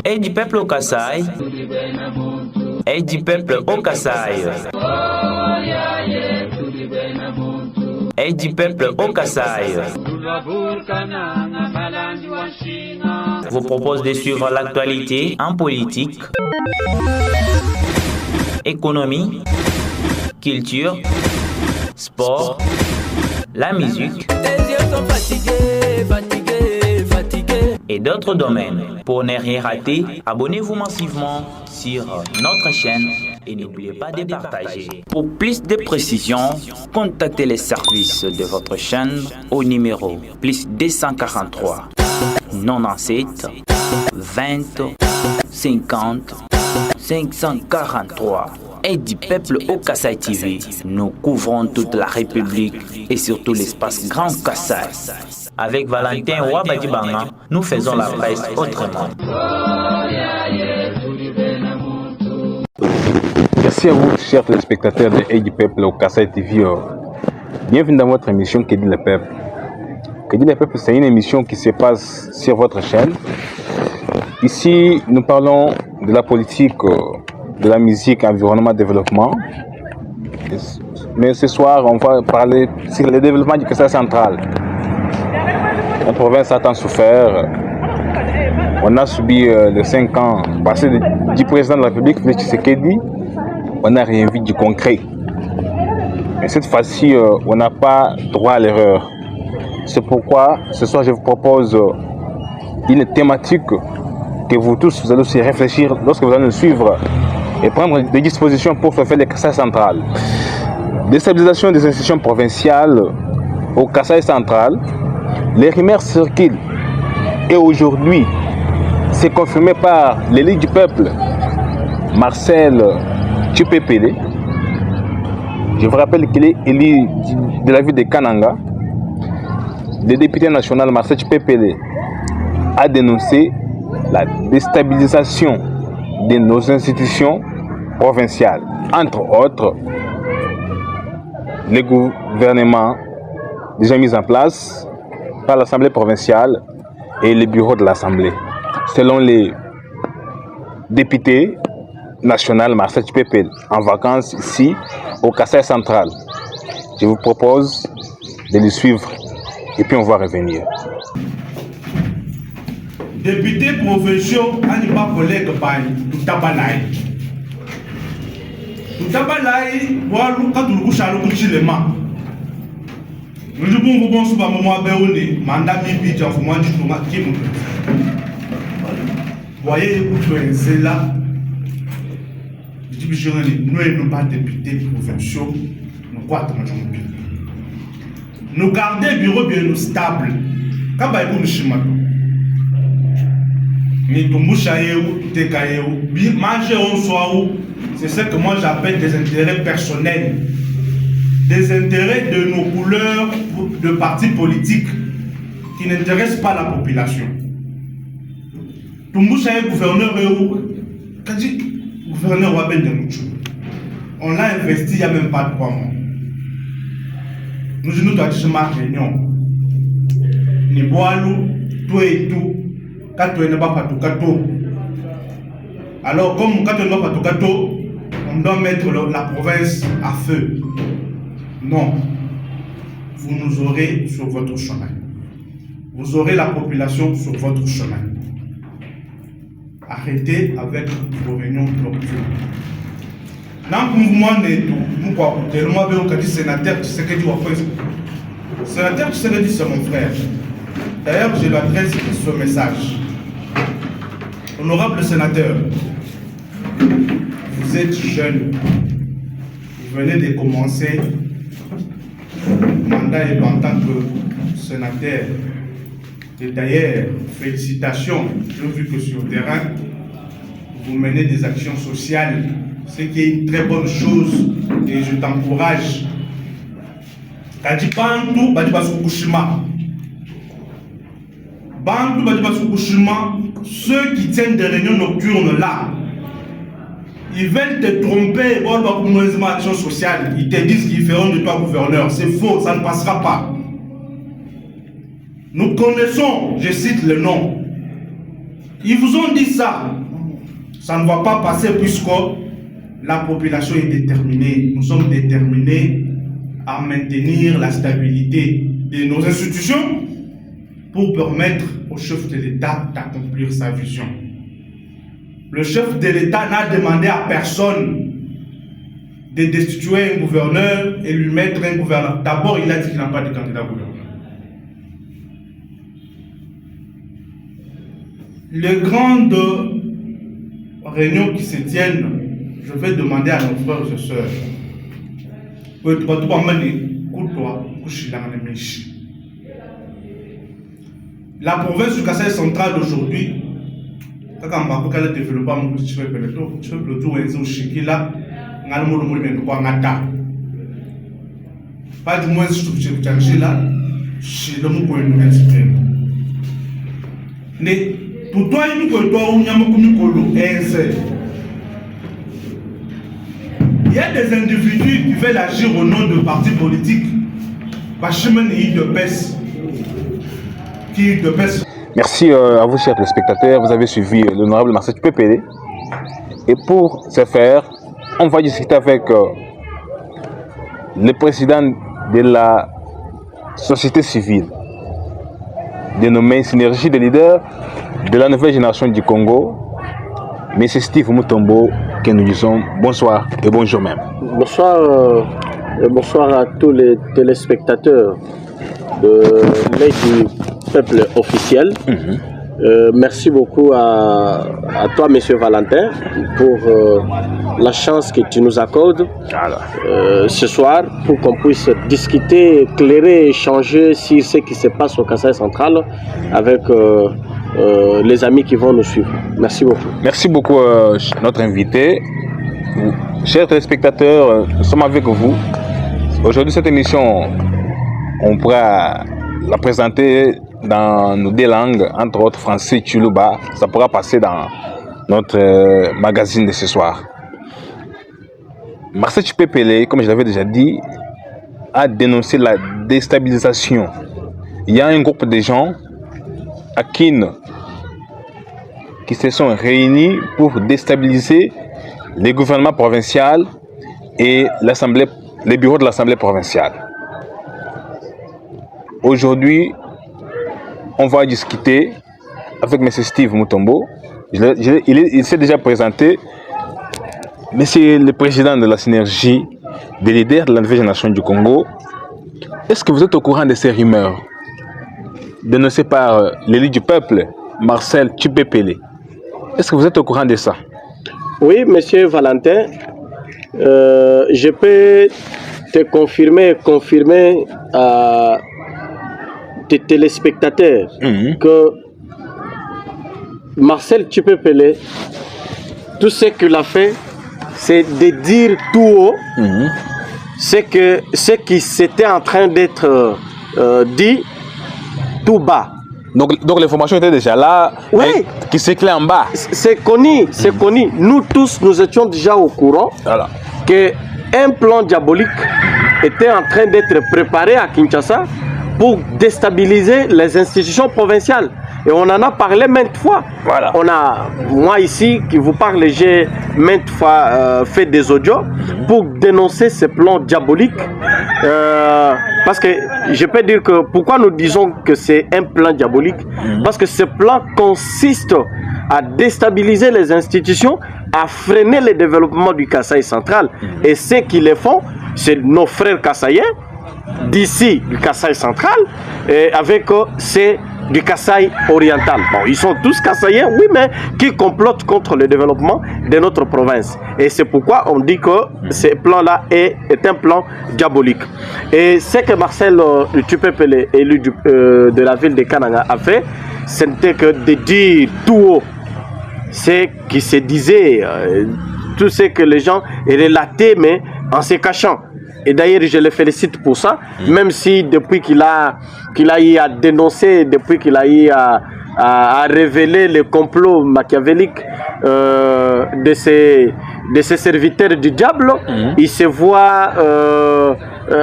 Et du peuple au Kasaï. Et du peuple au Kasaï. Et du peuple au Kasaï. Vous propose de suivre l'actualité en politique, économie, culture, sport, la musique et d'autres domaines. Pour ne rien rater, abonnez-vous massivement sur notre chaîne et n'oubliez pas de partager. Pour plus de précisions, contactez les services de votre chaîne au numéro +243 97 20 50 543. Et du peuple au Kasaï TV, nous couvrons toute la République et surtout l'espace Grand Kasaï. Avec Valentin Ouabadibanga, nous faisons la presse autrement. Merci à vous, chers téléspectateurs de Aide du Peuple au Kasaï TV. Bienvenue dans votre émission Que dit le Peuple. Que dit le Peuple, c'est une émission qui se passe sur votre chaîne. Ici, nous parlons de la politique, de la musique, environnement, développement. Mais ce soir, on va parler sur le développement du Kasaï central. La province a tant souffert. On a subi les 5 ans passés du président de la République, Félix Tshisekedi. On n'a rien vu du concret. Mais cette fois-ci, on n'a pas droit à l'erreur. C'est pourquoi ce soir, je vous propose une thématique que vous tous, vous allez aussi réfléchir lorsque vous allez nous suivre et prendre des dispositions pour faire le Kasaï central. Déstabilisation des institutions provinciales au Kasaï central. Les rumeurs circulent et aujourd'hui, c'est confirmé par l'élite du peuple, Marcel Tshipepele. Je vous rappelle qu'il est élu de la ville de Kananga. Le député national Marcel Tshipepele a dénoncé la déstabilisation de nos institutions provinciales, entre autres le gouvernement déjà mis en place par l'Assemblée provinciale et le bureau de l'Assemblée. Selon les députés nationaux Marcel Tshipepele, en vacances ici au Kasaï central. Je vous propose de les suivre et puis on va revenir. Député provinciaux, Anima collègue Bani, Toutabalai. Toutabalai, Walou Katoulouchalou Chilema. Nous devons vous souvent moment béoné, mandat bibi, j'en fous moins du tout, qui nous voyez, c'est là. Je dis, nous ne sommes pas députés provinciaux, nous quoi, nous gardons le bureau bien stable. Quand nous sommes ni manger en soi, c'est ce que moi j'appelle des intérêts personnels, des intérêts de nos couleurs de partis politiques qui n'intéressent pas la population. Toumboucha est gouverneur quand dit gouverneur Wabel de Mouchou, on l'a investi il n'y a même pas 3 mois. Nous avons ma réunion. Ni boalou, tout et tout. Alors, comme on doit mettre la province à feu. Non. Vous nous aurez sur votre chemin. Vous aurez la population sur votre chemin. Arrêtez avec vos réunions nocturnes. Dans le mouvement de sénateur, tu sais que tu vas faire. Sénateur, tu sais que c'est mon frère. D'ailleurs, je lui adresse ce message. Honorable sénateur, vous êtes jeune. Vous venez de commencer le mandat en tant que sénateur. Et d'ailleurs, félicitations. J'ai vu que sur le terrain, vous menez des actions sociales, ce qui est une très bonne chose et je t'encourage. Bantu ceux qui tiennent des réunions nocturnes là, Ils veulent te tromper pour une action sociale. Ils te disent qu'ils feront de toi gouverneur. C'est faux, ça ne passera pas. Nous connaissons, je cite le nom. Ils vous ont dit ça. Ça ne va pas passer puisque la population est déterminée. Nous sommes déterminés à maintenir la stabilité de nos institutions pour permettre au chef de l'État d'accomplir sa vision. Le chef de l'État n'a demandé à personne de destituer un gouverneur et lui mettre un gouverneur. D'abord, il a dit qu'il n'a pas de candidat gouverneur. Les grandes réunions qui se tiennent, je vais demander à nos frères et sœurs, la province du Kasaï central d'aujourd'hui, quand on va développer un petit peu de temps, tu peux plutôt être au Chikila, pas du moins si tu es là, chez le mot mais pour toi, il y a des individus qui veulent agir au nom de partis politiques. Merci à vous, chers téléspectateurs. Vous avez suivi l'honorable Marcel Tupepele. Et pour ce faire, on va discuter avec le président de la société civile, dénommé Synergie des leaders de la nouvelle génération du Congo, M. Steve Mutombo, que nous disons bonsoir et bonjour même. Bonsoir, bonsoir à tous les téléspectateurs de l'œil du peuple officiel. Merci beaucoup à toi, M. Valentin, pour la chance que tu nous accordes ce soir pour qu'on puisse discuter, éclairer, échanger sur ce qui se passe au Kasaï central avec les amis qui vont nous suivre. Merci beaucoup. Merci beaucoup, notre invité. Chers téléspectateurs, nous sommes avec vous. Aujourd'hui, cette émission, on pourra la présenter dans nos deux langues, entre autres français et Tchoulouba. Ça pourra passer dans notre magazine de ce soir. Marcel Tupepele, comme je l'avais déjà dit, a dénoncé la déstabilisation. Il y a un groupe de gens à Kin qui se sont réunis pour déstabiliser les gouvernements provinciaux et les bureaux de l'Assemblée provinciale. Aujourd'hui, on va discuter avec M. Steve Mutombo. Il s'est déjà présenté. Monsieur le président de la synergie des leaders de la nouvelle génération du Congo, est-ce que vous êtes au courant de ces rumeurs dénoncées par l'élu du peuple, Marcel Tupepele? Est-ce que vous êtes au courant de ça? Oui, monsieur Valentin, je peux te confirmer à tes téléspectateurs que Marcel Tupepele, tout ce qu'il a fait, c'est de dire tout haut ce qui s'était en train d'être dit tout bas. Donc l'information était déjà là, oui, qui s'éclaire en bas. C'est connu, c'est connu. Nous tous, nous étions déjà au courant qu'un plan diabolique était en train d'être préparé à Kinshasa pour déstabiliser les institutions provinciales. Et on en a parlé maintes fois. Voilà. Moi ici, qui vous parle, j'ai maintes fois fait des audios pour dénoncer ces plans diaboliques. Parce que je peux dire que pourquoi nous disons que c'est un plan diabolique? Parce que ce plan consiste à déstabiliser les institutions, à freiner le développement du Kasaï central. Et ceux qui le font, c'est nos frères kassaïens d'ici du Kasaï central, et avec c'est du Kasaï oriental. Bon, ils sont tous kassaïens, oui, mais qui complotent contre le développement de notre province. Et c'est pourquoi on dit que ce plan-là est un plan diabolique. Et ce que Marcel Tupepele, élu de la ville de Kananga, a fait, c'était que de dire tout haut ce qui se disait, tout ce que les gens relataient, mais en se cachant. Et d'ailleurs, je le félicite pour ça, même si depuis qu'il a eu à dénoncer, depuis qu'il a eu à révéler le complot machiavélique de ces de ces serviteurs du diable. Il se voit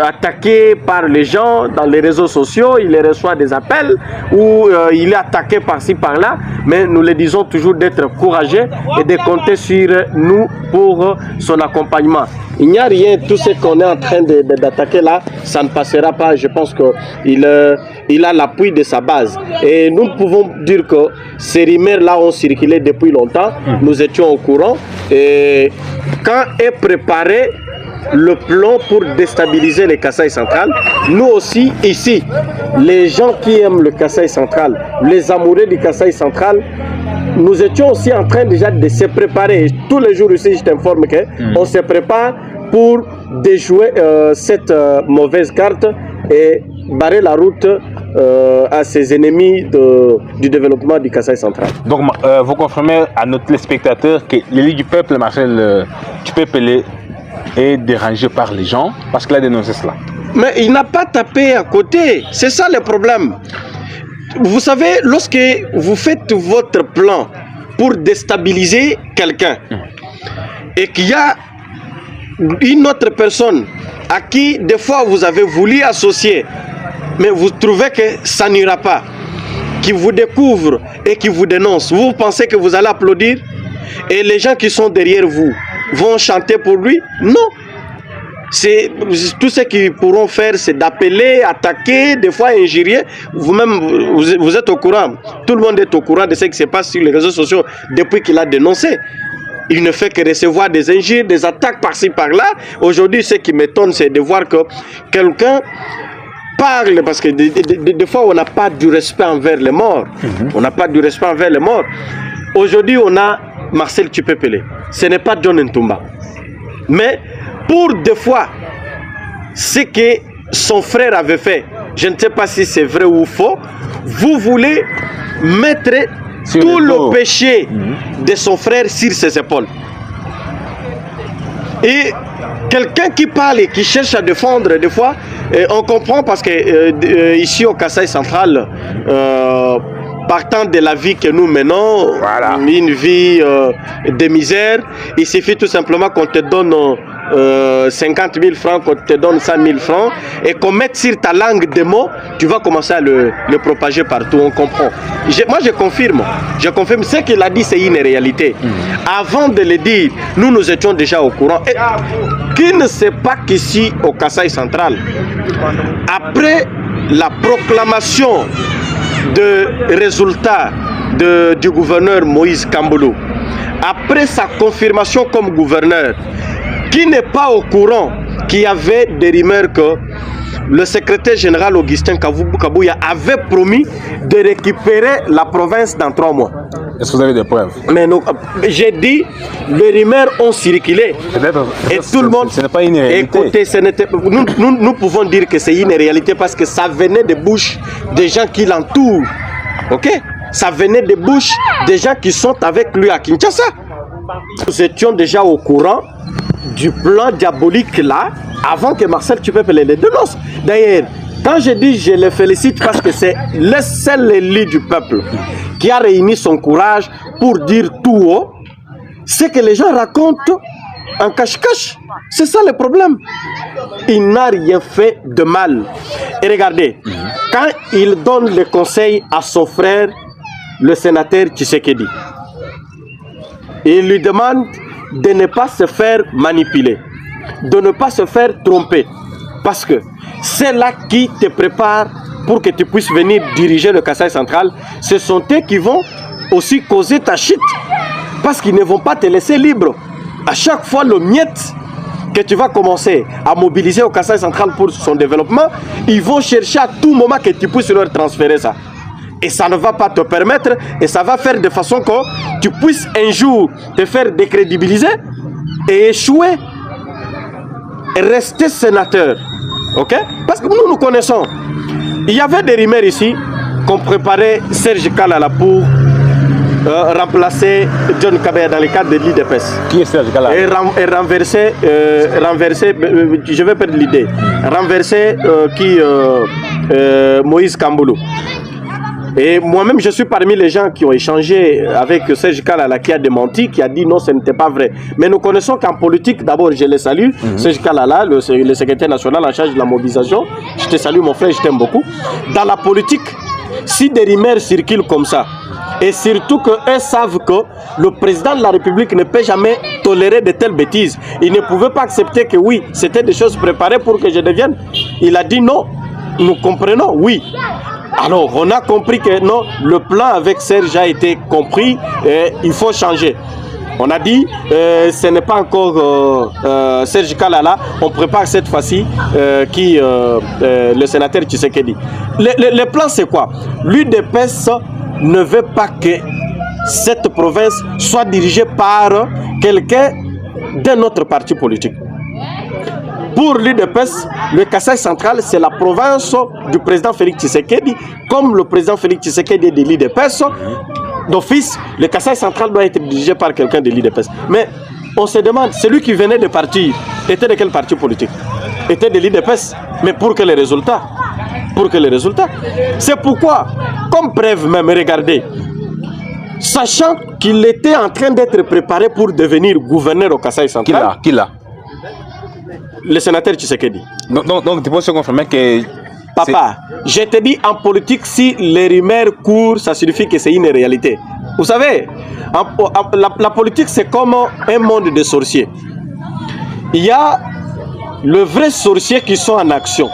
attaqué par les gens dans les réseaux sociaux, il reçoit des appels où il est attaqué par-ci par-là, mais nous le disons toujours d'être courageux et de compter sur nous pour son accompagnement. Il n'y a rien, tout ce qu'on est en train d'attaquer là, ça ne passera pas. Je pense qu'il a l'appui de sa base. Et nous pouvons dire que ces rumeurs là ont circulé depuis longtemps, nous étions au courant. Et quand est préparé le plan pour déstabiliser le Kasaï central, nous aussi ici, les gens qui aiment le Kasaï central, les amoureux du Kasaï central, nous étions aussi en train déjà de se préparer. Tous les jours ici, je t'informe qu'on se prépare pour déjouer cette mauvaise carte et barrer la route à ses ennemis du développement du Kasaï central. Donc, vous confirmez à nos téléspectateurs que l'élite du peuple, Marcel Tupepele, est dérangé par les gens parce qu'il a dénoncé cela. Mais il n'a pas tapé à côté. C'est ça le problème. Vous savez, lorsque vous faites votre plan pour déstabiliser quelqu'un et qu'il y a une autre personne à qui des fois vous avez voulu associer, mais vous trouvez que ça n'ira pas, qui vous découvre et qui vous dénonce, vous pensez que vous allez applaudir et les gens qui sont derrière vous vont chanter pour lui? Non. C'est tout ce qu'ils pourront faire, c'est d'appeler, attaquer, des fois injurier. Vous-même, vous êtes au courant. Tout le monde est au courant de ce qui se passe sur les réseaux sociaux depuis qu'il a dénoncé. Il ne fait que recevoir des injures, des attaques par-ci par-là. Aujourd'hui, ce qui m'étonne, c'est de voir que quelqu'un parle, parce que des fois, on n'a pas du respect envers les morts. On n'a pas du respect envers les morts. Aujourd'hui, on a Marcel Tupepele. Ce n'est pas John Ntumba. Mais pour des fois, ce que son frère avait fait, je ne sais pas si c'est vrai ou faux, vous voulez mettre tout le péché de son frère sur ses épaules. Et quelqu'un qui parle et qui cherche à défendre, des fois, on comprend parce que ici au Kasaï central, partant de la vie que nous menons, une vie de misère, il suffit tout simplement qu'on te donne 50 000 francs, qu'on te donne 100 000 francs et qu'on mette sur ta langue des mots, tu vas commencer à le propager partout, on comprend. Moi je confirme ce qu'il a dit, c'est une réalité. Avant de le dire, nous étions déjà au courant. Et qui ne sait pas qu'ici au Kasaï central, après la proclamation de résultats du gouverneur Moïse Kamboulou, après sa confirmation comme gouverneur, qui n'est pas au courant qu'il y avait des rumeurs que le secrétaire général Augustin Kabouya avait promis de récupérer la province dans 3 mois? Est-ce que vous avez des preuves? Mais j'ai dit, les rumeurs ont circulé. Et tout le monde... Ce n'est pas une réalité. Écoutez, nous pouvons dire que c'est une réalité parce que ça venait des bouches des gens qui l'entourent. Ok? Ça venait des bouches des gens qui sont avec lui à Kinshasa. Nous étions déjà au courant du plan diabolique là, avant que Marcel Tupepele le dénonce. D'ailleurs, quand je dis je le félicite parce que c'est le seul élu du peuple qui a réuni son courage pour dire tout haut ce que les gens racontent en cache-cache. C'est ça le problème. Il n'a rien fait de mal. Et regardez, quand il donne le conseil à son frère, le sénateur Tshisekedi, il lui demande de ne pas se faire manipuler, de ne pas se faire tromper, parce que c'est là qui te prépare pour que tu puisses venir diriger le Kasaï central. Ce sont eux qui vont aussi causer ta chute, parce qu'ils ne vont pas te laisser libre. À chaque fois, le miette que tu vas commencer à mobiliser au Kasaï central pour son développement, ils vont chercher à tout moment que tu puisses leur transférer ça. Et ça ne va pas te permettre, et ça va faire de façon que tu puisses un jour te faire décrédibiliser et échouer et rester sénateur. Ok? Parce que nous connaissons. Il y avait des rumeurs ici qu'on préparait Serge Kalala pour remplacer John Kabaya dans le cadre de l'IDPS. Qui est Serge Kalala? Et renverser, je vais perdre l'idée, renverser Moïse Kamboulou. Et moi-même, je suis parmi les gens qui ont échangé avec Serge Kalala, qui a démenti, qui a dit non, ce n'était pas vrai. Mais nous connaissons qu'en politique, d'abord, je les salue. Serge Kalala, le secrétaire national en charge de la mobilisation, je te salue mon frère, je t'aime beaucoup. Dans la politique, si des rumeurs circulent comme ça, et surtout qu'eux savent que le président de la République ne peut jamais tolérer de telles bêtises. Il ne pouvait pas accepter que oui, c'était des choses préparées pour que je devienne. Il a dit non, nous comprenons, oui. Alors, on a compris que non, le plan avec Serge a été compris et il faut changer. On a dit, ce n'est pas encore Serge Kalala, on prépare cette fois-ci le sénateur Tshisekedi. Le plan, c'est quoi? L'UDPS ne veut pas que cette province soit dirigée par quelqu'un d'un autre parti politique. Pour l'UDPS, le Kasaï central, c'est la province du président Félix Tshisekedi. Comme le président Félix Tshisekedi est de l'UDPS, d'office, le Kasaï central doit être dirigé par quelqu'un de l'UDPS. Mais on se demande, celui qui venait de partir, était de quel parti politique? Était de l'UDPS. Mais pour quels résultats? Pour quels résultats? C'est pourquoi, comme preuve même, regardez, sachant qu'il était en train d'être préparé pour devenir gouverneur au Kasaï central. Qui l'a? Le sénateur Tshisekedi. Donc tu peux se confirmer que... Papa, je te dis en politique, si les rumeurs courent, ça signifie que c'est une réalité. Vous savez, la politique, c'est comme un monde de sorciers. Il y a les vrais sorciers qui sont en action,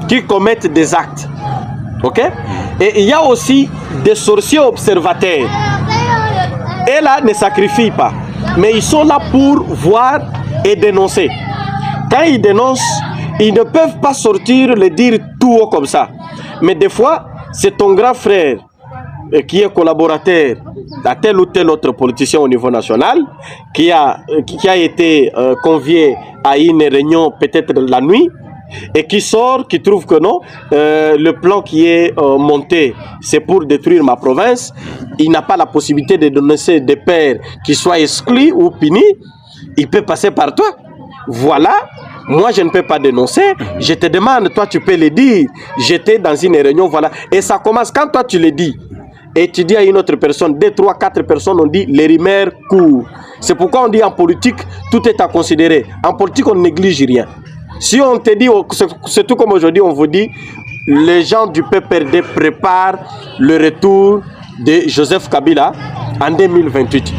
qui commettent des actes. Ok? Et il y a aussi des sorciers observateurs. Et là, ne sacrifient pas. Mais ils sont là pour voir et dénoncer. Quand ils dénoncent, ils ne peuvent pas sortir le dire tout haut comme ça. Mais des fois, c'est ton grand frère qui est collaborateur à tel ou tel autre politicien au niveau national, qui a été convié à une réunion peut-être la nuit, et qui sort, qui trouve que non, le plan qui est monté, c'est pour détruire ma province. Il n'a pas la possibilité de dénoncer des pères qui soient exclus ou punis. Il peut passer par toi. Voilà. Moi, je ne peux pas dénoncer. Je te demande, toi, tu peux le dire. J'étais dans une réunion, voilà. Et ça commence quand toi, tu le dis. Et tu dis à une autre personne, 2, 3, 4 personnes, on dit les rumeurs courent. C'est pourquoi on dit en politique, tout est à considérer. En politique, on ne néglige rien. Si on te dit, c'est tout comme aujourd'hui, on vous dit, les gens du PPRD préparent le retour de Joseph Kabila en 2028.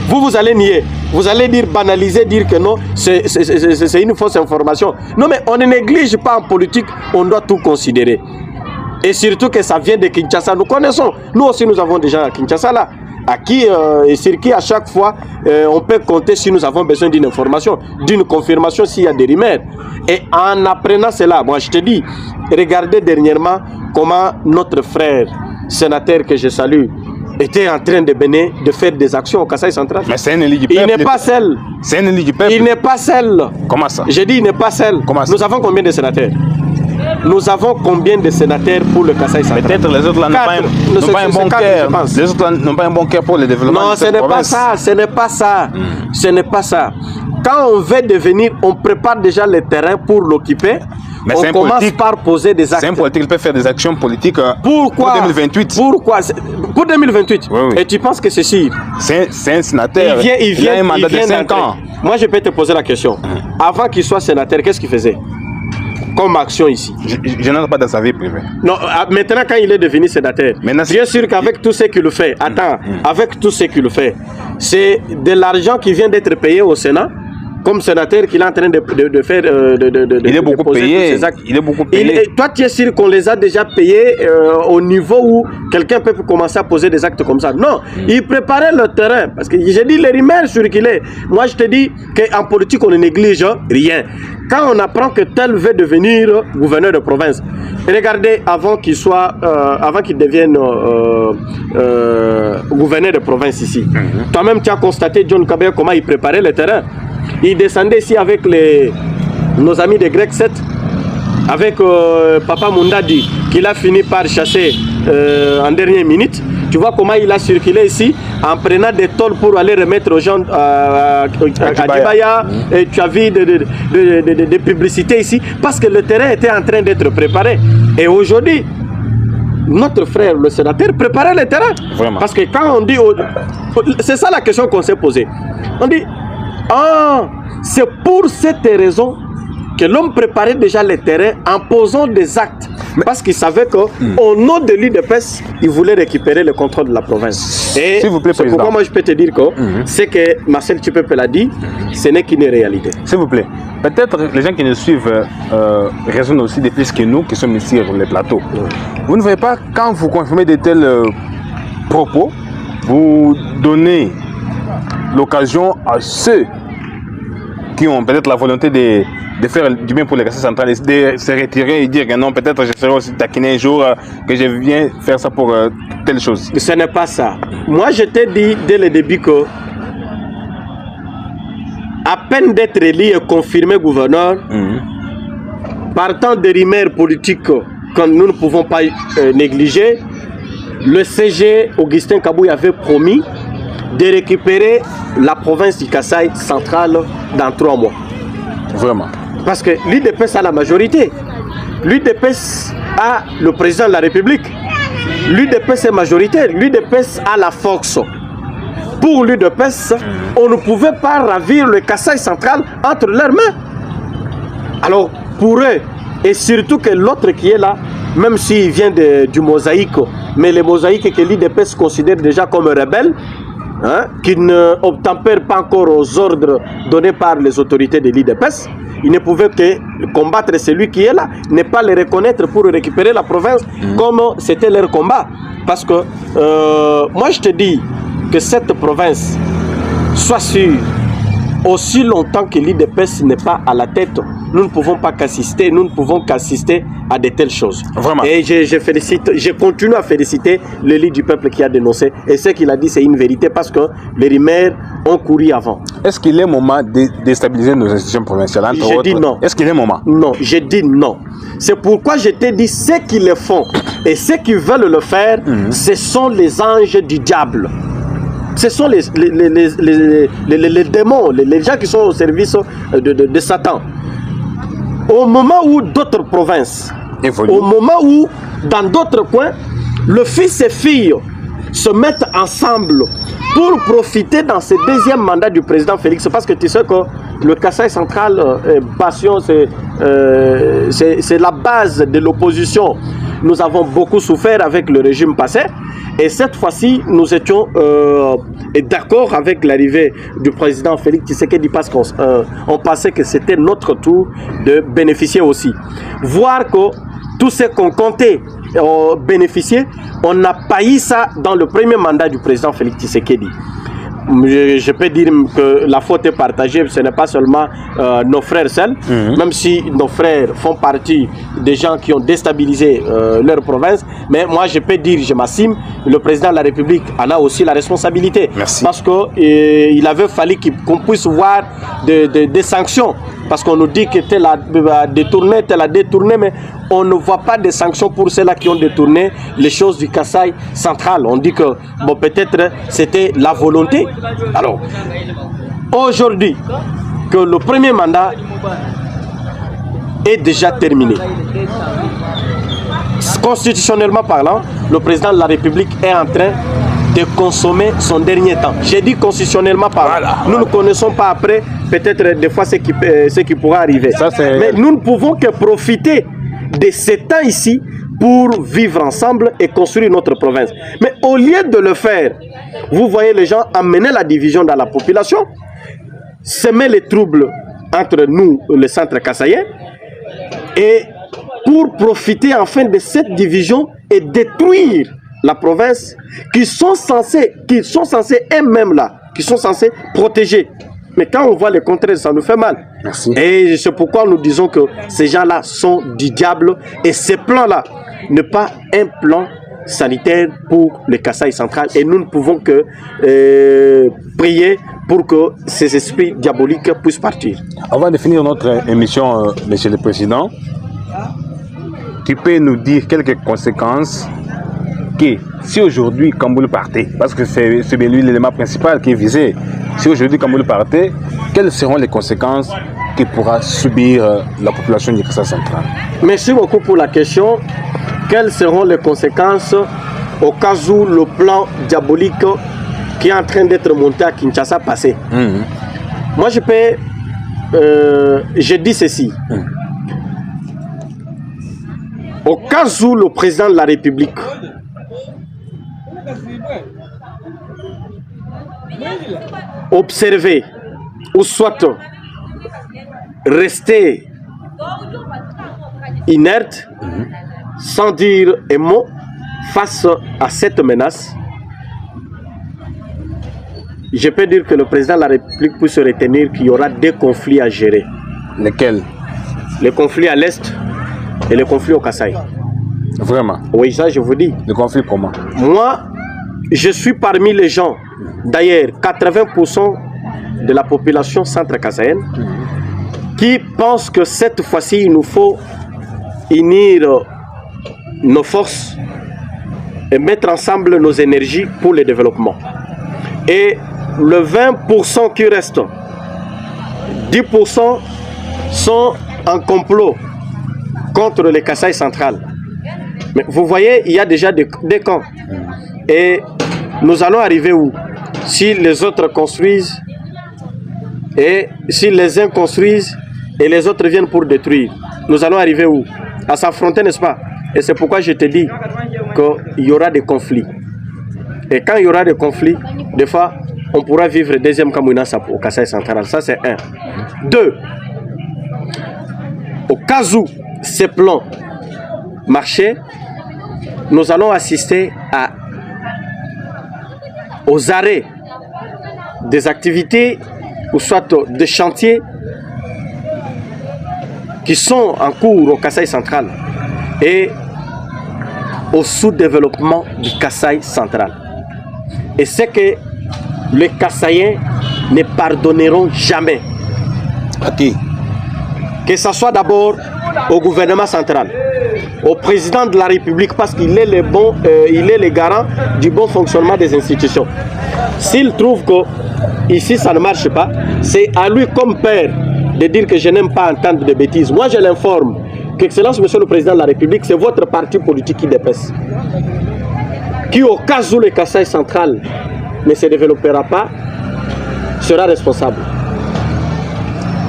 Vous allez nier, vous allez dire, banaliser, dire que non, c'est une fausse information. Non, mais on ne néglige pas en politique, on doit tout considérer. Et surtout que ça vient de Kinshasa, nous connaissons. Nous aussi, nous avons des gens à Kinshasa là, à qui et sur qui à chaque fois on peut compter si nous avons besoin d'une information, d'une confirmation s'il y a des rumeurs. Et en apprenant cela, moi je te dis, regardez dernièrement comment notre frère sénateur que je salue était en train de faire des actions au Kasaï central. Mais c'est un élu du peuple. Il n'est pas seul. C'est un élu du peuple. Il n'est pas seul. Comment ça? J'ai dit il n'est pas seul. Comment ça? Nous avons combien de sénateurs? Nous avons combien de sénateurs pour le Kasaï central? Peut-être les autres là n'ont pas un bon cœur. Les autres n'ont pas un bon cœur pour le développement de cette province. Non, ce n'est pas ça. Ce n'est pas ça. Quand on veut devenir, on prépare déjà le terrain pour l'occuper. Mais on commence par poser des actes. C'est un politique qui peut faire des actions politiques pour 2028. Pourquoi? Pour 2028. Oui, oui. Et tu penses que c'est sûr? C'est un sénateur. Il a un mandat de 5 ans. Moi, je peux te poser la question. Avant qu'il soit sénateur, qu'est-ce qu'il faisait comme action ici? Je n'entre pas dans sa vie privée. Non, maintenant quand il est devenu sénateur, bien sûr qu'avec tout ce qu'il fait, avec tout ce qu'il fait, c'est de l'argent qui vient d'être payé au Sénat, comme sénateur qu'il est en train de faire. Il est beaucoup payé. Il est beaucoup payé. Toi, tu es sûr qu'on les a déjà payés au niveau où quelqu'un peut commencer à poser des actes comme ça? Non, il préparait le terrain. Parce que j'ai dit les rumeurs circulaient. Moi, je te dis qu'en politique, on ne néglige rien. Quand on apprend que tel veut devenir gouverneur de province, regardez, avant qu'il devienne gouverneur de province ici, toi-même, tu as constaté, John Kabila, comment il préparait le terrain. Il descendait ici avec nos amis de Grec 7, avec Papa Mundadi, qu'il a fini par chasser en dernière minute. Tu vois comment il a circulé ici en prenant des tôles pour aller remettre aux gens à Dibaya. Et tu as vu des publicités ici parce que le terrain était en train d'être préparé. Et aujourd'hui, notre frère, le sénateur, préparait le terrain. Vraiment. Parce que quand on dit... C'est ça la question qu'on s'est posée. On dit, c'est pour cette raison que l'homme préparait déjà le terrain en posant des actes. Parce qu'il savait qu'au nom de l'UDPS, il voulait récupérer le contrôle de la province. Et s'il vous plaît, c'est pourquoi moi je peux te dire que c'est que Marcel Tchipepe l'a dit, ce n'est qu'une réalité. S'il vous plaît, peut-être les gens qui nous suivent raisonnent aussi de plus que nous qui sommes ici sur les plateaux. Vous ne voyez pas, quand vous confirmez de tels propos, vous donnez l'occasion à ceux qui ont peut-être la volonté de faire du bien pour les Kassai centrales, de se retirer et dire que non, peut-être je serai aussi taquiné un jour, que je viens faire ça pour telle chose. Ce n'est pas ça. Moi, je t'ai dit dès le début que, à peine d'être élu et confirmé gouverneur, partant des rumeurs politiques que nous ne pouvons pas négliger, le CG Augustin Kabouy avait promis de récupérer la province du Kassai central dans 3 mois. Vraiment. Parce que l'UDPS a la majorité. L'UDPS a le président de la République. L'UDPS est majoritaire. L'UDPS a la force. Pour l'UDPS, on ne pouvait pas ravir le Kassai central entre leurs mains. Alors, pour eux, et surtout que l'autre qui est là, même s'il vient du mosaïque, mais les mosaïques que l'UDPS considère déjà comme rebelles, qui n'obtempèrent pas encore aux ordres donnés par les autorités de l'UDPS, ils ne pouvaient que combattre celui qui est là, ne pas le reconnaître pour récupérer la province comme c'était leur combat. Parce que moi je te dis que cette province, soit sûr, aussi longtemps que l'UDPS n'est pas à la tête, nous ne pouvons pas qu'assister, nous ne pouvons qu'assister à de telles choses. Vraiment. Et je continue à féliciter l'élite du peuple qui a dénoncé. Et ce qu'il a dit, c'est une vérité parce que les rumeurs ont couru avant. Est-ce qu'il est moment de déstabiliser nos institutions provinciales, entre autres? Dis non. Est-ce qu'il est moment? Non, je dis non. C'est pourquoi je t'ai dit ceux qui le font et ceux qui veulent le faire, ce sont les anges du diable. Ce sont les démons, les gens qui sont au service de Satan. Au moment où d'autres provinces, au moment où dans d'autres coins, le fils et filles se mettent ensemble pour profiter dans ce deuxième mandat du président Félix, parce que tu sais que le Kassai central, passion, c'est la base de l'opposition. Nous avons beaucoup souffert avec le régime passé. Et cette fois-ci, nous étions d'accord avec l'arrivée du président Félix Tshisekedi parce qu'on pensait que c'était notre tour de bénéficier aussi. Voir que tout ce qu'on comptait bénéficier, on n'a pas eu ça dans le premier mandat du président Félix Tshisekedi. Je peux dire que la faute est partagée, ce n'est pas seulement nos frères seuls, même si nos frères font partie des gens qui ont déstabilisé leur province, mais moi je peux dire, je m'assume, le président de la République en a aussi la responsabilité. Merci. Parce qu'il avait fallu qu'on puisse voir des sanctions, parce qu'on nous dit que tel a détourné, mais on ne voit pas de sanctions pour ceux-là qui ont détourné les choses du Kassai central. On dit que bon, peut-être c'était la volonté. Alors, aujourd'hui, que le premier mandat est déjà terminé. Constitutionnellement parlant, le président de la République est en train de consommer son dernier temps. J'ai dit constitutionnellement parlant. Voilà. Nous ne connaissons pas après, peut-être des fois ce qui pourra arriver. Ça, mais nous ne pouvons que profiter de ce temps ici pour vivre ensemble et construire notre province. Mais au lieu de le faire, vous voyez les gens amener la division dans la population, semer les troubles entre nous, le centre kassaïen, et pour profiter enfin de cette division et détruire la province qui sont censés eux-mêmes là, qui sont censés protéger. Mais quand on voit le contraire, ça nous fait mal. Merci. Et c'est pourquoi nous disons que ces gens-là sont du diable et ces plans-là n'est pas un plan sanitaire pour le Kassai central. Et nous ne pouvons que prier pour que ces esprits diaboliques puissent partir. Avant de finir notre émission, Monsieur le Président, tu peux nous dire quelques conséquences que si aujourd'hui Kamboul partait, parce que c'est lui l'élément principal qui est visé, si aujourd'hui Kamboul partait, quelles seront les conséquences que pourra subir la population du Kassai central? Merci beaucoup pour la question. quelles seront les conséquences au cas où le plan diabolique qui est en train d'être monté à Kinshasa passé. Moi, je dis ceci. Au cas où le président de la République observer ou soit rester inerte sans dire un mot face à cette menace, je peux dire que le président de la République peut se retenir qu'il y aura deux conflits à gérer. Lesquels? Le conflit à l'Est et le conflit au Kasaï. Vraiment? Oui, ça je vous dis. Le conflit comment? Moi, je suis parmi les gens, d'ailleurs 80% de la population centre-kasaïenne, qui pensent que cette fois-ci, il nous faut unir nos forces et mettre ensemble nos énergies pour le développement. Et le 20% qui reste, 10% sont en complot contre le Kasaï central. Mais vous voyez, il y a déjà des camps. Et nous allons arriver où? Si les autres construisent, et si les uns construisent, et les autres viennent pour détruire, nous allons arriver où? À s'affronter, n'est-ce pas? Et c'est pourquoi je te dis qu'il y aura des conflits. Et quand il y aura des conflits, des fois, on pourra vivre le deuxième Kamouina au Kasaï central. Ça, c'est un. Deux, au cas où ces plans marchaient, nous allons assister aux arrêts des activités ou soit des chantiers qui sont en cours au Kasaï central et au sous-développement du Kasaï central. Et c'est que les Kasaïens ne pardonneront jamais. À qui? Que ce soit d'abord au gouvernement central, au président de la République, parce qu'il est il est le garant du bon fonctionnement des institutions. S'il trouve que ici ça ne marche pas, c'est à lui comme père de dire que je n'aime pas entendre de bêtises. Moi je l'informe qu'Excellence Monsieur le Président de la République, c'est votre parti politique qui dépasse. Qui au cas où le Kasaï central ne se développera pas, sera responsable.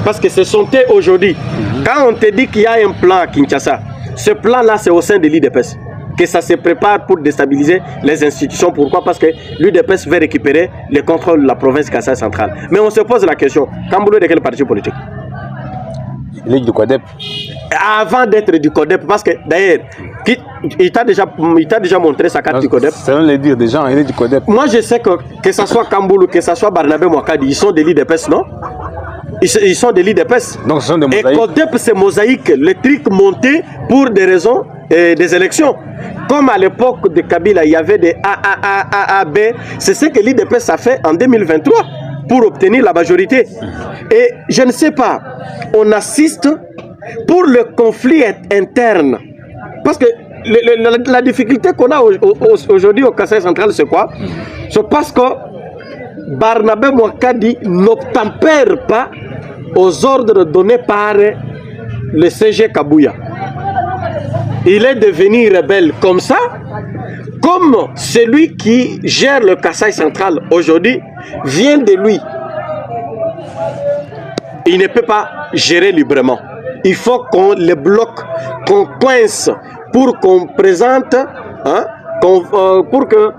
Parce que ce sont eux aujourd'hui. Quand on te dit qu'il y a un plan à Kinshasa, ce plan-là, c'est au sein de l'UDPS que ça se prépare pour déstabiliser les institutions. Pourquoi? Parce que l'UDPS veut récupérer le contrôle de la province Kasaï centrale. Mais on se pose la question, Kamboulou est de quel parti politique? Il est du CODEP. Avant d'être du CODEP, parce que d'ailleurs, il t'a déjà montré sa carte du CODEP. Selon les dires des gens, il est du CODEP. Moi, je sais que ce soit Kamboulou, que ce soit Barnabé Mouakadi, ils sont de l'UDPS, non? Ils sont de l'UDPS. Donc ce sont des mosaïques. Et CODEP, c'est mosaïque, le truc monté pour des raisons des élections. Comme à l'époque de Kabila, il y avait des AAAB. C'est ce que l'UDPS a fait en 2023 pour obtenir la majorité. Et je ne sais pas, on assiste pour le conflit interne. Parce que la difficulté qu'on a aujourd'hui au Kasaï central, c'est quoi? C'est parce que Barnabé Mouakadi n'obtempère pas aux ordres donnés par le CG Kabouya. Il est devenu rebelle comme ça, comme celui qui gère le Kasaï central aujourd'hui vient de lui. Il ne peut pas gérer librement. Il faut qu'on le bloque, qu'on coince pour qu'on présente, pour que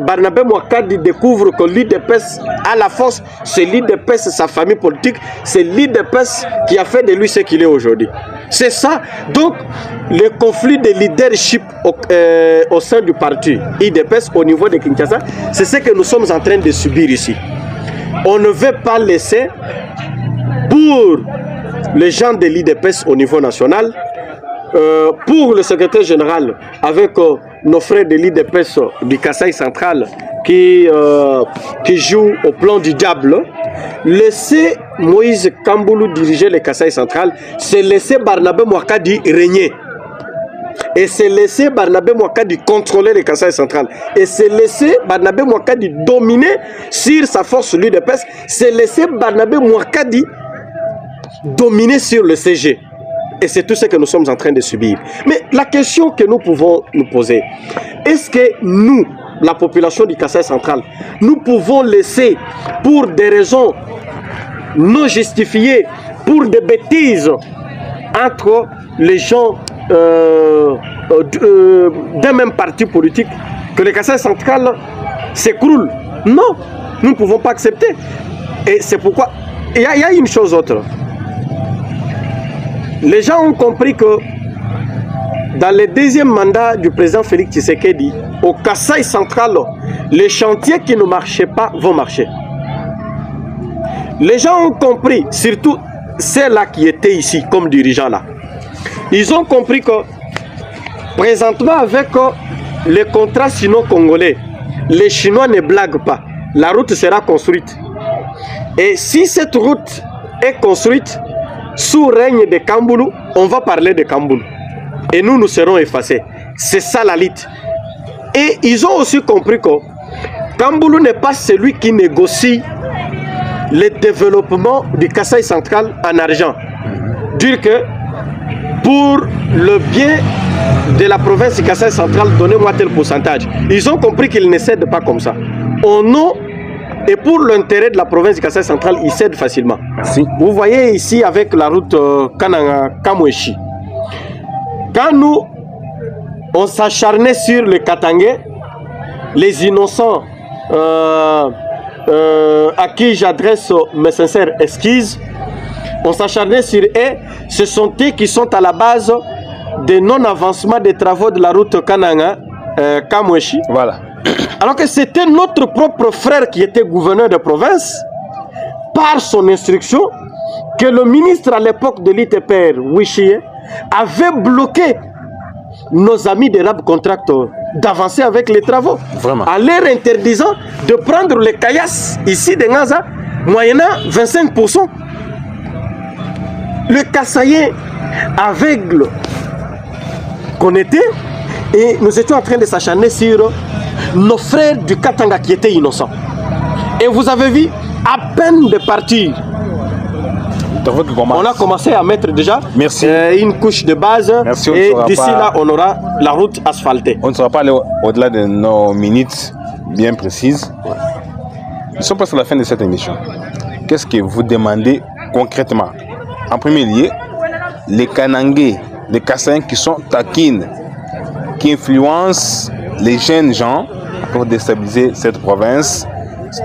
Barnabé Mouakadi découvre que l'UDPS a la force. C'est l'UDPS, sa famille politique, c'est l'UDPS qui a fait de lui ce qu'il est aujourd'hui. C'est ça. Donc, le conflit de leadership au sein du parti UDPS au niveau de Kinshasa, c'est ce que nous sommes en train de subir ici. On ne veut pas laisser pour les gens de l'UDPS au niveau national, pour le secrétaire général, avec nos frères de l'UDPS du Kasaï central qui jouent au plan du diable, laisser Moïse Kamboulou diriger le Kasaï central, c'est laisser Barnabé Mouakadi régner. Et c'est laisser Barnabé Mouakadi contrôler le Kasaï central. Et c'est laisser Barnabé Mouakadi dominer sur sa force l'UDPS. C'est laisser Barnabé Mouakadi dominer sur le CG. Et c'est tout ce que nous sommes en train de subir. Mais la question que nous pouvons nous poser, est-ce que nous, la population du Kasaï central, nous pouvons laisser, pour des raisons non justifiées, pour des bêtises, entre les gens d'un même parti politique, que le Kasaï central s'écroule? Non, nous ne pouvons pas accepter. Et c'est pourquoi il y a une chose autre. Les gens ont compris que dans le deuxième mandat du président Félix Tshisekedi, au Kasaï central, les chantiers qui ne marchaient pas vont marcher. Les gens ont compris, surtout ceux-là qui étaient ici comme dirigeants là. Ils ont compris que présentement avec les contrats sino-congolais, les Chinois ne blaguent pas. La route sera construite. Et si cette route est construite sous règne de Kamboulou, on va parler de Kamboulou. Et nous serons effacés. C'est ça la lutte. Et ils ont aussi compris que Kamboulou n'est pas celui qui négocie le développement du Kasaï central en argent. Dire que pour le bien de la province du Kasaï central, donnez-moi tel pourcentage. Ils ont compris qu'ils ne cèdent pas comme ça. Au nom et pour l'intérêt de la province du Kasaï central, ils cèdent facilement. Merci. Vous voyez ici avec la route Kananga-Kamweshi. Quand nous, on s'acharnait sur le Katangé, les innocents à qui j'adresse mes sincères excuses, on s'acharnait sur eux, ce sont eux qui sont à la base de non-avancement des travaux de la route Kananga-Kamweshi. Voilà. Alors que c'était notre propre frère qui était gouverneur de province, par son instruction, que le ministre à l'époque de l'ITPR, Wishiye, avait bloqué nos amis des RAB Contractors d'avancer avec les travaux. Vraiment. En leur interdisant de prendre les caillasses ici de Ngaza, moyennant 25%. Le Kasaïen aveugle qu'on était, et nous étions en train de s'acharner sur nos frères du Katanga qui étaient innocents. Et vous avez vu, à peine de partir, on a commencé à mettre déjà une couche de base. Merci, et d'ici là, on aura la route asphaltée. On ne sera pas allé au-delà de nos minutes bien précises. Nous sommes presque à la fin de cette émission. Qu'est-ce que vous demandez concrètement? En premier lieu, les Kanangais, les Kasaïens qui sont taquines, qui influencent les jeunes gens pour déstabiliser cette province,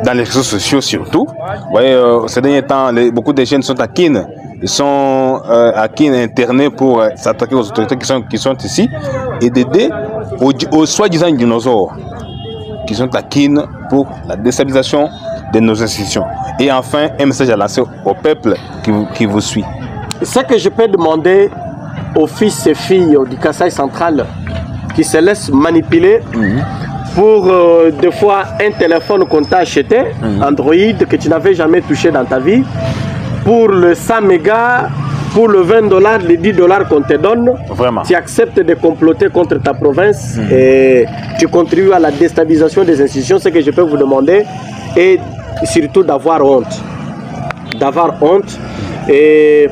dans les réseaux sociaux surtout. Vous voyez, ces derniers temps, beaucoup de jeunes sont à Kin. Ils sont à Kin internés pour s'attaquer aux autorités qui sont ici et d'aider aux soi-disant dinosaures qui sont à Kin pour la déstabilisation de nos institutions. Et enfin, un message à lancer au peuple qui vous suit. Ce que je peux demander aux fils et filles du Kasaï central qui se laissent manipuler pour des fois un téléphone qu'on t'a acheté, Android, que tu n'avais jamais touché dans ta vie, pour le 100 mégas, pour le 20 $, les 10 $ qu'on te donne. Vraiment. Tu acceptes de comploter contre ta province et tu contribues à la déstabilisation des institutions. Ce que je peux vous demander est surtout d'avoir honte. D'avoir honte et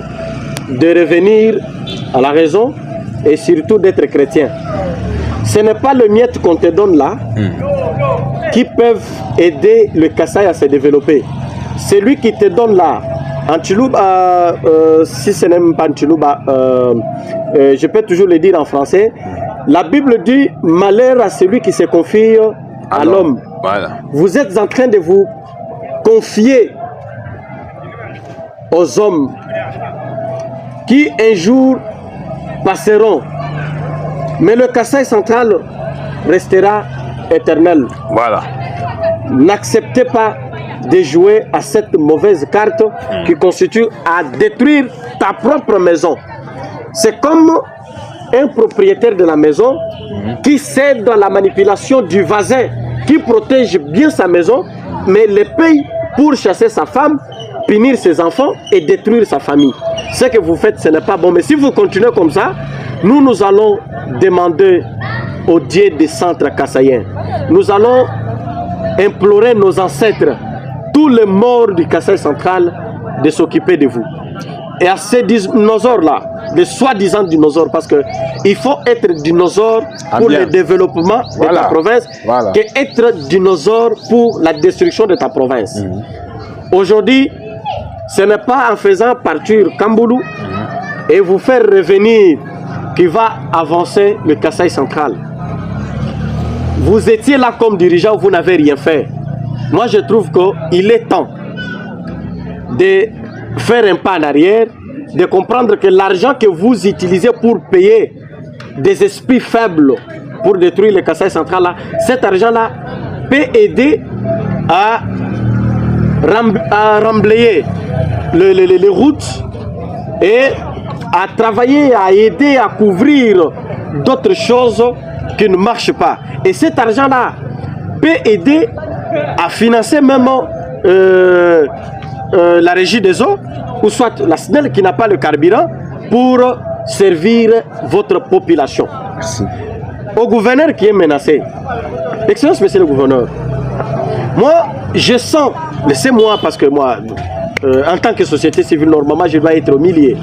de revenir à la raison et surtout d'être chrétien. Ce n'est pas le miette qu'on te donne là qui peuvent aider le Kasaï à se développer. Celui qui te donne là, Antilouba, si ce n'est même pas Antilouba, je peux toujours le dire en français. La Bible dit malheur à celui qui se confie à l'homme. Voilà. Vous êtes en train de vous confier aux hommes qui un jour passeront. Mais le Kasaï central restera éternel. Voilà. N'acceptez pas de jouer à cette mauvaise carte qui constitue à détruire ta propre maison. C'est comme un propriétaire de la maison qui cède dans la manipulation du voisin, qui protège bien sa maison, mais le paye pour chasser sa femme, punir ses enfants et détruire sa famille. Ce que vous faites, ce n'est pas bon. Mais si vous continuez comme ça, nous allons demander au Dieu des centres kassaïens. Nous allons implorer nos ancêtres, tous les morts du Kasaï central, de s'occuper de vous. et à ces dinosaures-là, les soi-disant dinosaures, parce qu'il faut être dinosaure pour le développement de ta province, qu'être dinosaure pour la destruction de ta province. Aujourd'hui, ce n'est pas en faisant partir Kamboulou et vous faire revenir qui va avancer le Kasaï central. Vous étiez là comme dirigeant, vous n'avez rien fait. Moi, je trouve qu'il est temps de faire un pas en arrière, de comprendre que l'argent que vous utilisez pour payer des esprits faibles pour détruire le Kasaï central, là, cet argent-là peut aider à remblayer les routes et à travailler, à aider à couvrir d'autres choses qui ne marchent pas. Et cet argent-là peut aider à financer même la régie des eaux, ou soit la SNEL qui n'a pas le carburant pour servir votre population. Merci. Au gouverneur qui est menacé, Excellence, monsieur le gouverneur, moi je sens, laissez-moi parce que moi, en tant que société civile, normalement je dois être au milieu.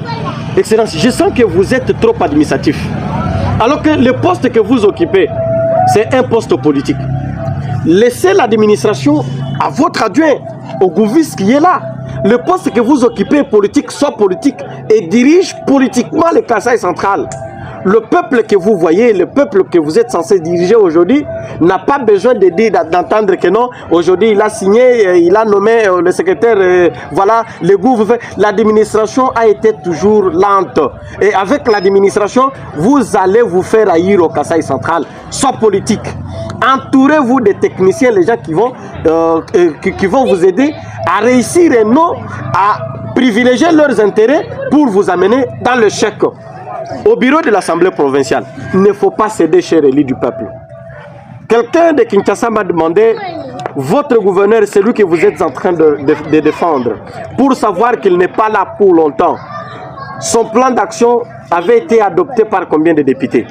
Excellence, je sens que vous êtes trop administratif. Alors que le poste que vous occupez, c'est un poste politique. Laissez l'administration à votre adjoint, au gouvernement qui est là. Le poste que vous occupez est politique, soit politique, et dirige politiquement le Kasaï central. Le peuple que vous voyez, le peuple que vous êtes censé diriger aujourd'hui, n'a pas besoin de dire, d'entendre que non, aujourd'hui il a signé, il a nommé le secrétaire, voilà, le gouvernement. L'administration a été toujours lente. Et avec l'administration, vous allez vous faire haïr au Kasaï central, soit politique. Entourez-vous des techniciens, les gens qui vont vous aider à réussir et non à privilégier leurs intérêts pour vous amener dans le chèque. Au bureau de l'Assemblée provinciale, il ne faut pas céder chez l'élite du peuple. Quelqu'un de Kinshasa m'a demandé, votre gouverneur, c'est lui que vous êtes en train de défendre, pour savoir qu'il n'est pas là pour longtemps. Son plan d'action avait été adopté par combien de députés?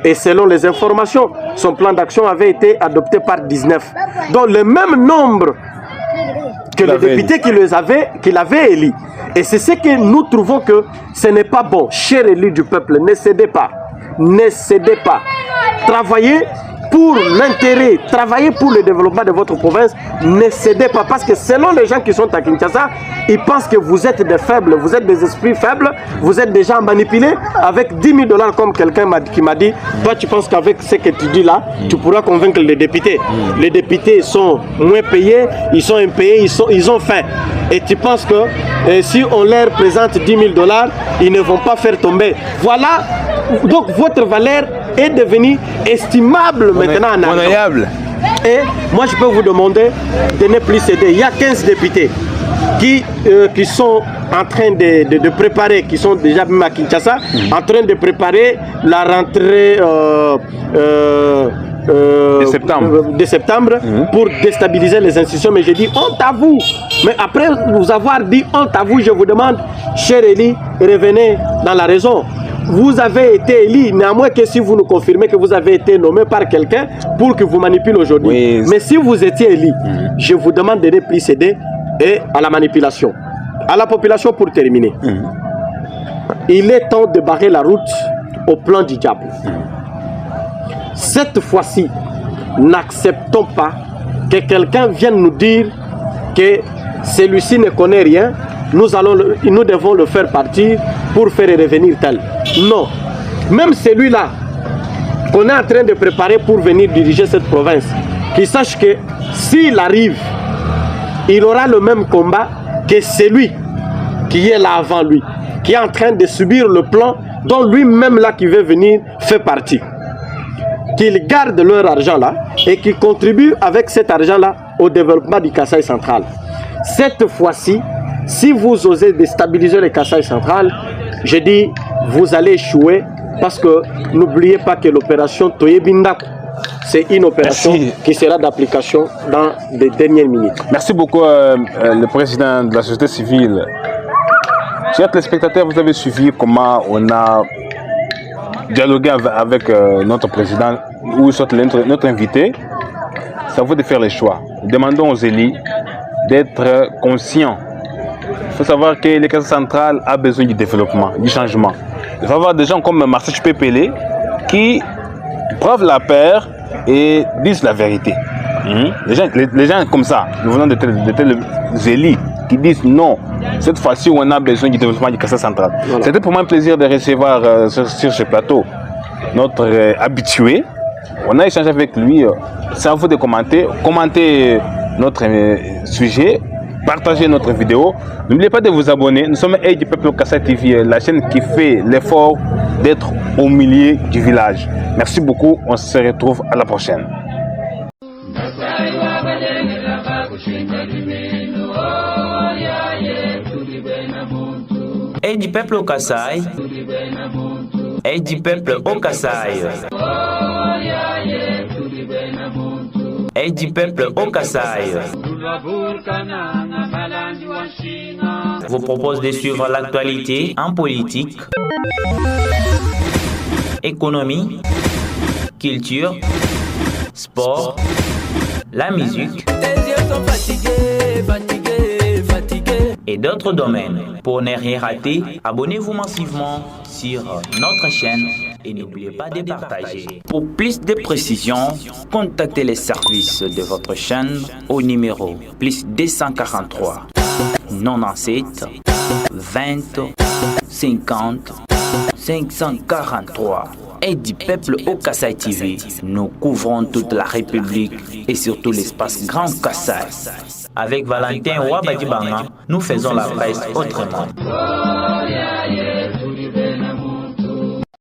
Et selon les informations, son plan d'action avait été adopté par 19. Donc le même nombre que les députés qu'il avait élus. Et c'est ce que nous trouvons que ce n'est pas bon. Chers élus du peuple, ne cédez pas. Ne cédez pas. Travaillez pour l'intérêt, travaillez pour le développement de votre province. Ne cédez pas. Parce que selon les gens qui sont à Kinshasa, ils pensent que vous êtes des faibles, vous êtes des esprits faibles, vous êtes déjà manipulés avec 10 000 $ comme quelqu'un qui m'a dit. Toi, tu penses qu'avec ce que tu dis là, tu pourras convaincre les députés. Les députés sont moins payés, ils sont impayés, ils ont faim. Et tu penses que si on leur présente 10 000 $, ils ne vont pas faire tomber. Voilà, donc votre valeur est devenue estimable maintenant en argent. Et moi je peux vous demander de ne plus céder. Il y a 15 députés qui sont en train de préparer, qui sont déjà même à Kinshasa, en train de préparer la rentrée de septembre pour déstabiliser les institutions. Mais j'ai dit honte à vous. Mais après vous avoir dit honte à vous, je vous demande, cher Eli, revenez dans la raison. Vous avez été élu, néanmoins que si vous nous confirmez que vous avez été nommé par quelqu'un pour que vous manipulez aujourd'hui. Oui. Mais si vous étiez élu, je vous demande de ne plus céder et à la manipulation. À la population pour terminer. Il est temps de barrer la route au plan du diable. Cette fois-ci, n'acceptons pas que quelqu'un vienne nous dire que celui-ci ne connaît rien. Nous devons le faire partir pour faire revenir tel. Non. Même celui-là qu'on est en train de préparer pour venir diriger cette province, qu'il sache que s'il arrive, il aura le même combat que celui qui est là avant lui, qui est en train de subir le plan dont lui-même là qui veut venir fait partie. Qu'ils gardent leur argent là et qu'ils contribuent avec cet argent là au développement du Kasaï central. Cette fois-ci, si vous osez déstabiliser le Kasaï central, je dis, vous allez échouer parce que n'oubliez pas que l'opération Toyebindak, c'est une opération qui sera d'application dans les dernières minutes. Merci beaucoup, le président de la société civile. Chers téléspectateurs, vous avez suivi comment on a dialogué avec notre président ou notre invité. C'est à vous de faire les choix. Demandons aux élus d'être conscients faut savoir que le Kassai central a besoin du développement, du changement. Il faut avoir des gens comme Marcel Pépélé qui preuve la paire et disent la vérité. Les gens comme ça, nous venons de tels élites qui disent non, cette fois-ci on a besoin du développement du Kassai central. Voilà. C'était pour moi un plaisir de recevoir sur ce plateau notre habitué. On a échangé avec lui. C'est à vous de commenter notre sujet, partager notre vidéo. N'oubliez pas de vous abonner. Nous sommes Aide du Peuple Kassai TV, la chaîne qui fait l'effort d'être au milieu du village. Merci beaucoup. On se retrouve à la prochaine. Aide du Peuple au Kassai. Aide du Peuple au Kassai. Aide du Peuple au Kassai vous propose de suivre l'actualité en politique, économie, culture, sport, la musique et d'autres domaines. Pour ne rien rater, abonnez-vous massivement sur notre chaîne et n'oubliez pas de partager. Pour plus de précisions, contactez les services de votre chaîne au numéro +243 97 20 50 543. Aide du Peuple au Kassai TV. Nous couvrons toute la République et surtout l'espace Grand Kassai. Avec Valentin Ouabadibanga, nous faisons la presse autrement.